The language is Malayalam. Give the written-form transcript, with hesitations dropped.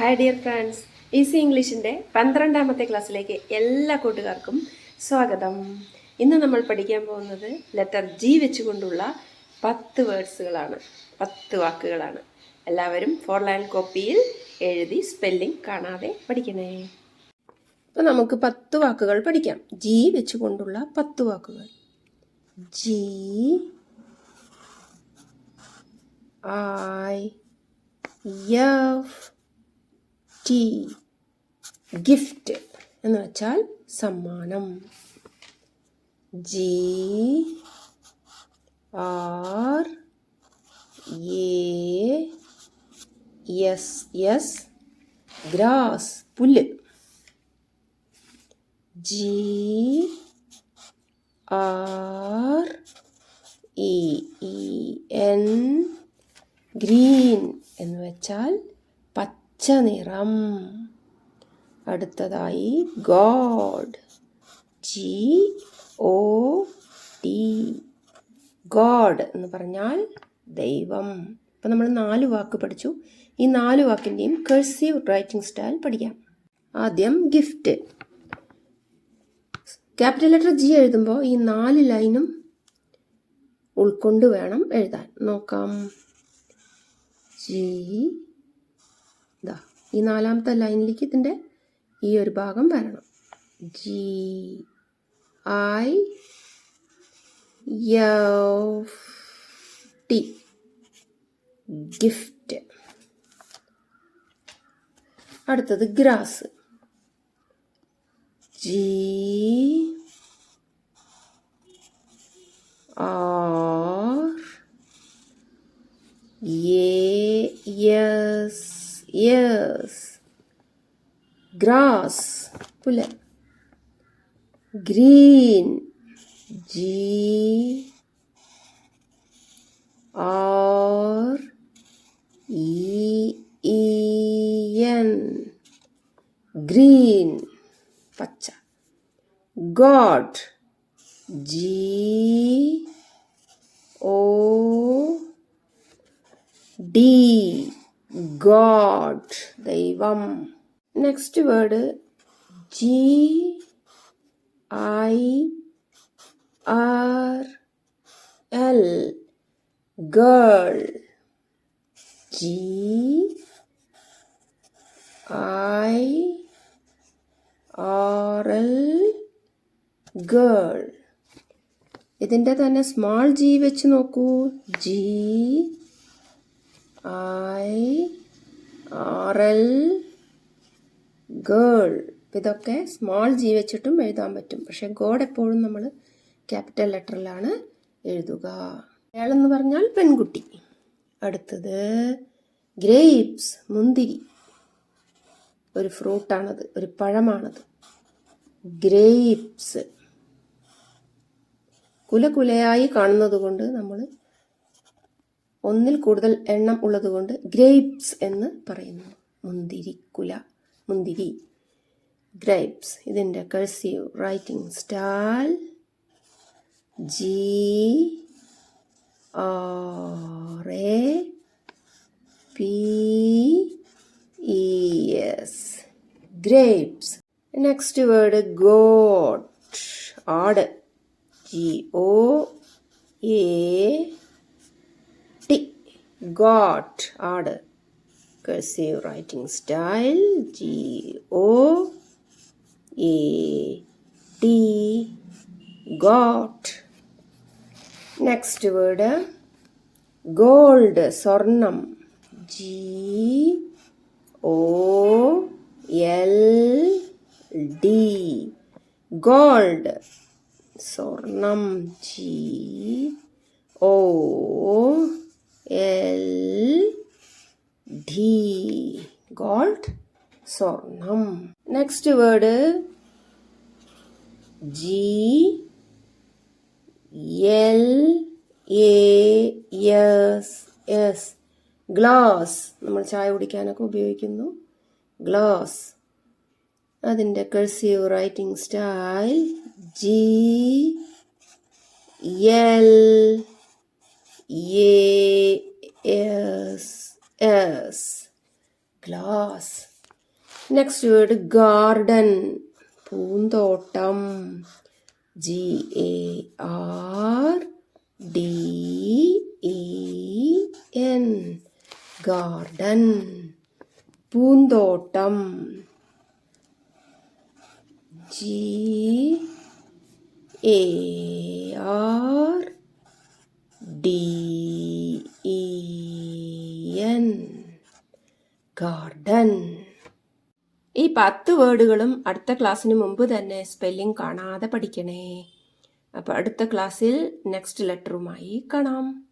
ഹായ് ഡിയർ ഫ്രണ്ട്സ്, ഈസി ഇംഗ്ലീഷിൻ്റെ 12ാമത്തെ ക്ലാസ്സിലേക്ക് എല്ലാ കൂട്ടുകാർക്കും സ്വാഗതം. ഇന്ന് നമ്മൾ പഠിക്കാൻ പോകുന്നത് ലെറ്റർ ജി വെച്ചുകൊണ്ടുള്ള 10 വേർഡ്സുകളാണ്, 10 വാക്കുകളാണ്. എല്ലാവരും 4 ലൈൻ കോപ്പിയിൽ എഴുതി സ്പെല്ലിംഗ് കാണാതെ പഠിക്കണേ. അപ്പോൾ നമുക്ക് 10 വാക്കുകൾ പഠിക്കാം. ജി വെച്ചുകൊണ്ടുള്ള 10 വാക്കുകൾ. G, I, F, T. Gift എന്ന് വെച്ചാൽ സമ്മാനം. G, R, A, S, S, grass, പുല്ല്. G, R, E, N, green എന്ന് വെച്ചാൽ പച്ച നിറം. അടുത്തതായി god, G O T, god എന്ന് പറഞ്ഞാൽ ദൈവം. ഇപ്പം നമ്മൾ 4 വാക്ക് പഠിച്ചു. ഈ 4 വാക്കിൻ്റെയും കഴ്സീവ് റൈറ്റിംഗ് സ്റ്റൈൽ പഠിക്കാം. ആദ്യം ഗിഫ്റ്റ്. ക്യാപിറ്റൽ ലെറ്റർ ജി എഴുതുമ്പോൾ ഈ 4 ലൈനും ഉൾക്കൊണ്ട് വേണം എഴുതാൻ. നോക്കാം. ജി, ഈ 4ാമത്തെ ലൈനിലേക്ക് ഇതിൻ്റെ ഈ ഒരു ഭാഗം വരണം. G, I, F, T, gift. അടുത്തത് grass. G, R, S, S, grass, പുല്ല്. Green, G, R, N, green, പച്ച. God, G O D, god, ദൈവം. Next word G I R L, girl. G I R L, girl. ഇതിൻ്റെ തന്നെ സ്മാൾ ജി വെച്ച് നോക്കൂ. G I R L, girl. ഇതൊക്കെ സ്മാൾ ജി വെച്ചിട്ടും എഴുതാൻ പറ്റും. പക്ഷെ ഗോഡ് എപ്പോഴും നമ്മൾ ക്യാപിറ്റൽ ലെറ്ററിലാണ് എഴുതുക. അയാളെന്ന് പറഞ്ഞാൽ പെൺകുട്ടി. അടുത്തത് ഗ്രേപ്സ്, മുന്തിരി. ഒരു ഫ്രൂട്ടാണത്, ഒരു പഴമാണത്. ഗ്രേപ്സ്. കുലകുലയായി കാണുന്നത് കൊണ്ട് നമ്മൾ ഒന്നിൽ കൂടുതൽ എണ്ണം ഉള്ളത് കൊണ്ട് ഗ്രേപ്സ് എന്ന് പറയുന്നു. മുന്തിരി കുല, മുന്തിരി. ഗ്രേപ്സ്. ഇതിൻ്റെ cursive writing style G R A P E S, grapes. Next word goat, ആട്. G O A T, goat, ആട്. Cursive writing style G O A T, goat. Next word gold, സ്വർണം. G O L D, gold, സ്വർണം. G O L D, gold, സ്വർണം. Next word G L A S S, glass. നമ്മൾ ചായ കുടിക്കാനൊക്കെ ഉപയോഗിക്കുന്നു. ഗ്ലാസ്. അതിൻ്റെ cursive writing style G L A S S, glass. Next word garden, പൂന്തോട്ടം. GARDEN, ഗാർഡൻ, പൂന്തോട്ടം. GARDEN, garden. ഈ 10 വേർഡുകളും അടുത്ത ക്ലാസ്സിന് മുമ്പ് തന്നെ സ്പെല്ലിംഗ് കാണാതെ പഠിക്കണേ. അപ്പോൾ അടുത്ത ക്ലാസ്സിൽ നെക്സ്റ്റ് ലെറ്ററുമായി കാണാം.